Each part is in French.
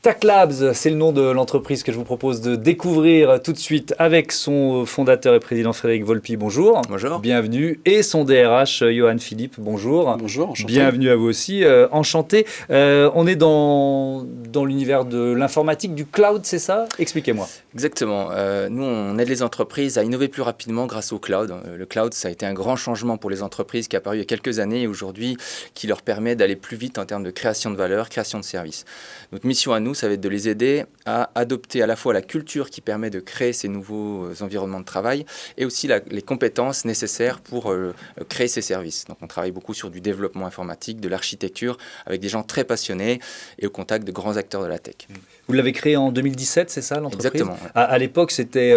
Stack Labs, c'est le nom de l'entreprise que je vous propose de découvrir tout de suite avec son fondateur et président Frédéric Volpi. Bonjour. Bonjour. Bienvenue. Et son DRH, Johan Philippe. Bonjour. Bonjour, enchanté. Bienvenue à vous aussi. Enchanté. On est dans l'univers de l'informatique, du cloud, c'est ça? Expliquez-moi. Exactement. Nous, on aide les entreprises à innover plus rapidement grâce au cloud. Le cloud, ça a été un grand changement pour les entreprises qui est apparu il y a quelques années et aujourd'hui qui leur permet d'aller plus vite en termes de création de valeur, création de services. Notre mission à nous, ça va être de les aider à adopter à la fois la culture qui permet de créer ces nouveaux environnements de travail et aussi les compétences nécessaires pour créer ces services. Donc on travaille beaucoup sur du développement informatique, de l'architecture, avec des gens très passionnés et au contact de grands acteurs de la tech. Vous l'avez créé en 2017, c'est ça l'entreprise? Exactement. Ouais. À l'époque, c'était,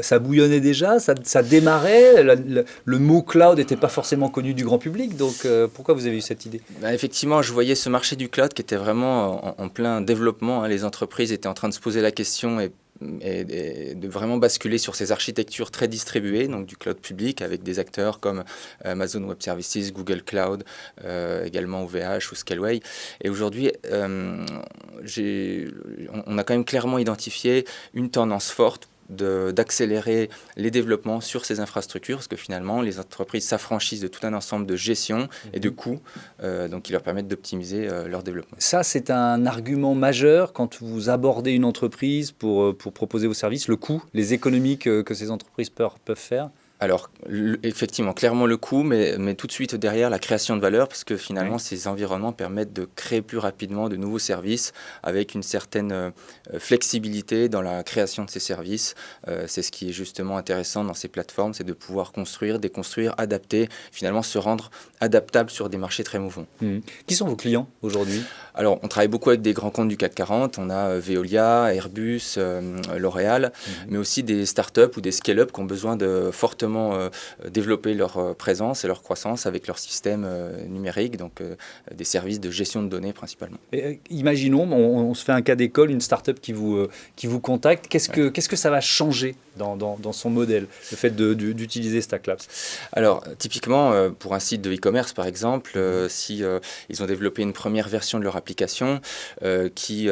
ça bouillonnait déjà, ça démarrait, le mot cloud n'était pas forcément connu du grand public, donc pourquoi vous avez eu cette idée? Effectivement, je voyais ce marché du cloud qui était vraiment en plein développement. Les entreprises étaient en train de se poser la question et de vraiment basculer sur ces architectures très distribuées, donc du cloud public avec des acteurs comme Amazon Web Services, Google Cloud, également OVH ou Scaleway. Et aujourd'hui, on a quand même clairement identifié une tendance forte d'accélérer les développements sur ces infrastructures parce que finalement les entreprises s'affranchissent de tout un ensemble de gestion et de coûts donc qui leur permettent d'optimiser leur développement. Ça, c'est un argument majeur quand vous abordez une entreprise pour proposer vos services, le coût, les économies que ces entreprises peuvent faire. Alors, effectivement, clairement le coût, mais tout de suite derrière la création de valeur, parce que finalement, ces environnements permettent de créer plus rapidement de nouveaux services avec une certaine flexibilité dans la création de ces services. C'est ce qui est justement intéressant dans ces plateformes, c'est de pouvoir construire, déconstruire, adapter, finalement se rendre adaptable sur des marchés très mouvants. Qui sont vos clients aujourd'hui? Alors, on travaille beaucoup avec des grands comptes du CAC 40. On a Veolia, Airbus, L'Oréal, mais aussi des startups ou des scale-up qui ont besoin de fortement développer leur présence et leur croissance avec leur système numérique, donc des services de gestion de données principalement. Et, imaginons, on se fait un cas d'école, une startup qui vous contacte. Qu'est-ce que ça va changer dans son modèle, le fait d'utiliser Stack Labs? Alors, typiquement, pour un site de e-commerce, par exemple, si ils ont développé une première version de leur application qui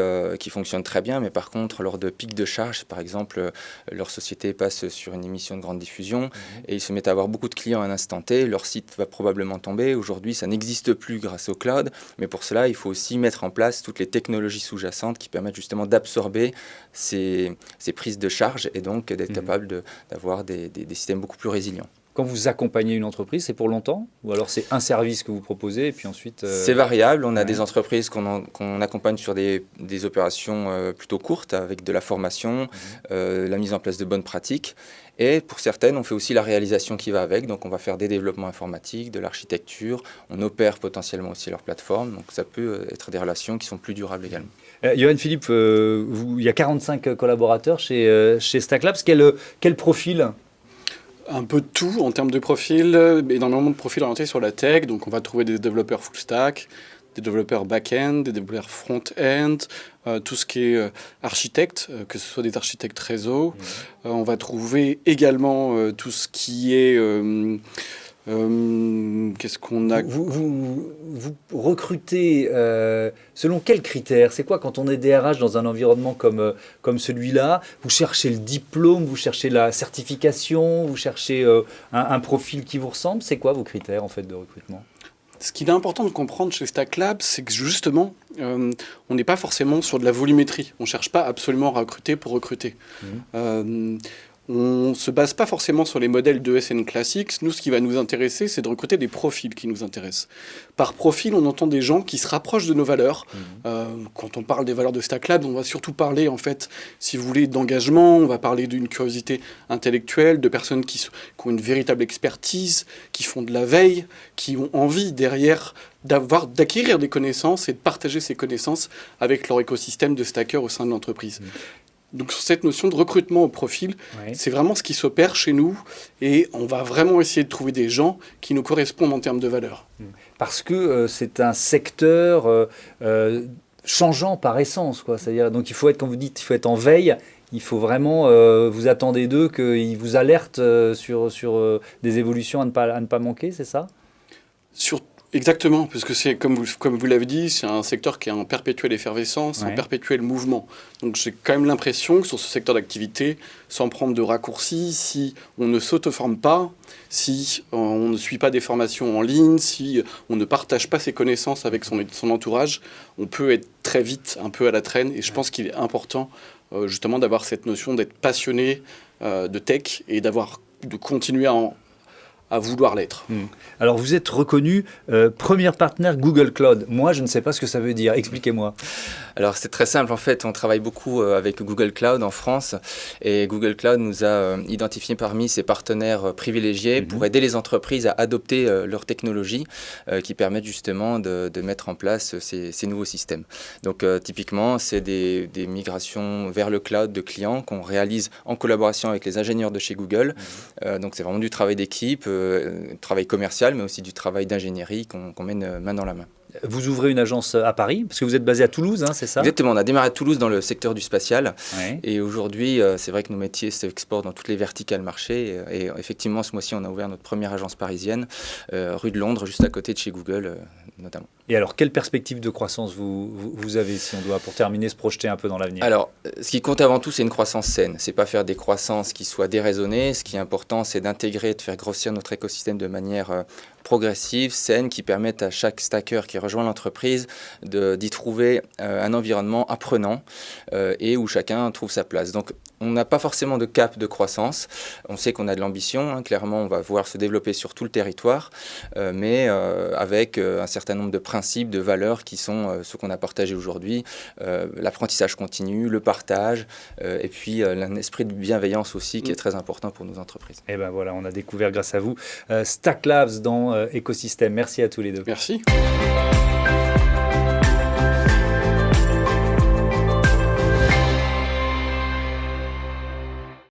fonctionne très bien, mais par contre, lors de pics de charge, par exemple, leur société passe sur une émission de grande diffusion et ils se mettent à avoir beaucoup de clients à un instant T, leur site va probablement tomber. Aujourd'hui, ça n'existe plus grâce au cloud, mais pour cela, il faut aussi mettre en place toutes les technologies sous-jacentes qui permettent justement d'absorber ces prises de charge et donc d'être capable d'avoir des systèmes beaucoup plus résilients. Quand vous accompagnez une entreprise, c'est pour longtemps? Ou alors c'est un service que vous proposez et puis ensuite... C'est variable. On a des entreprises qu'on accompagne sur des opérations plutôt courtes avec de la formation, la mise en place de bonnes pratiques. Et pour certaines, on fait aussi la réalisation qui va avec. Donc on va faire des développements informatiques, de l'architecture. On opère potentiellement aussi leur plateforme. Donc ça peut être des relations qui sont plus durables également. Johan Philippe, il y a 45 collaborateurs chez Stack Labs. Quel profil? Un peu de tout en termes de profil, énormément de profils orientés sur la tech. Donc on va trouver des développeurs full stack, des développeurs back-end, des développeurs front-end, tout ce qui est architecte, que ce soit des architectes réseau. On va trouver également tout ce qui est... qu'est-ce qu'on a? Vous recrutez selon quels critères? C'est quoi quand on est DRH dans un environnement comme celui-là? Vous cherchez le diplôme, vous cherchez la certification, vous cherchez un profil qui vous ressemble? C'est quoi vos critères en fait de recrutement? Ce qu'il est important de comprendre chez Stack Labs, c'est que justement, on n'est pas forcément sur de la volumétrie. On ne cherche pas absolument à recruter pour recruter. On ne se base pas forcément sur les modèles d'ESN classiques. Nous, ce qui va nous intéresser, c'est de recruter des profils qui nous intéressent. Par profil, on entend des gens qui se rapprochent de nos valeurs. Quand on parle des valeurs de Stack Labs, on va surtout parler, en fait, si vous voulez, d'engagement. On va parler d'une curiosité intellectuelle, de personnes qui ont une véritable expertise, qui font de la veille, qui ont envie, derrière, d'acquérir des connaissances et de partager ces connaissances avec leur écosystème de stackers au sein de l'entreprise. Donc sur cette notion de recrutement au profil, c'est vraiment ce qui s'opère chez nous et on va vraiment essayer de trouver des gens qui nous correspondent en termes de valeur. Parce que c'est un secteur changeant par essence, quoi. C'est-à-dire, donc il faut être, comme vous dites, il faut être en veille. Il faut vraiment, vous attendez d'eux qu'ils vous alertent sur des évolutions à ne pas manquer, c'est ça? Exactement, parce que c'est comme vous l'avez dit, c'est un secteur qui est en perpétuelle effervescence, en perpétuel mouvement. Donc j'ai quand même l'impression que sur ce secteur d'activité, sans prendre de raccourcis, si on ne s'auto-forme pas, si on ne suit pas des formations en ligne, si on ne partage pas ses connaissances avec son entourage, on peut être très vite un peu à la traîne. Et je pense qu'il est important justement d'avoir cette notion d'être passionné de tech et de continuer à vouloir l'être. Alors, vous êtes reconnu premier partenaire Google Cloud. Moi, je ne sais pas ce que ça veut dire. Expliquez-moi. Alors, c'est très simple. En fait, on travaille beaucoup avec Google Cloud en France. Et Google Cloud nous a identifié parmi ses partenaires privilégiés pour aider les entreprises à adopter leurs technologies qui permettent justement de mettre en place ces nouveaux systèmes. Donc, typiquement, c'est des migrations vers le cloud de clients qu'on réalise en collaboration avec les ingénieurs de chez Google. Donc, c'est vraiment du travail d'équipe, travail commercial, mais aussi du travail d'ingénierie qu'on mène main dans la main. Vous ouvrez une agence à Paris, parce que vous êtes basé à Toulouse, hein, c'est ça? Exactement, on a démarré à Toulouse dans le secteur du spatial. Ouais. Et aujourd'hui, c'est vrai que nos métiers s'exportent dans toutes les verticales marché. Et effectivement, ce mois-ci, on a ouvert notre première agence parisienne, rue de Londres, juste à côté de chez Google, notamment. Et alors, quelle perspective de croissance vous avez, si on doit, pour terminer, se projeter un peu dans l'avenir? Alors, ce qui compte avant tout, c'est une croissance saine. C'est pas faire des croissances qui soient déraisonnées. Ce qui est important, c'est d'intégrer, de faire grossir notre écosystème de manière progressive, saine, qui permettent à chaque stacker qui rejoint l'entreprise d'y trouver un environnement apprenant et où chacun trouve sa place. Donc, on n'a pas forcément de cap de croissance. On sait qu'on a de l'ambition. Hein. Clairement, on va voir se développer sur tout le territoire, mais avec un certain nombre de principes, de valeurs qui sont ceux qu'on a partagés aujourd'hui. L'apprentissage continu, le partage, et puis un esprit de bienveillance aussi qui est très important pour nos entreprises. Et ben voilà, on a découvert grâce à vous Stack Labs dans Écosystème. Merci à tous les deux. Merci.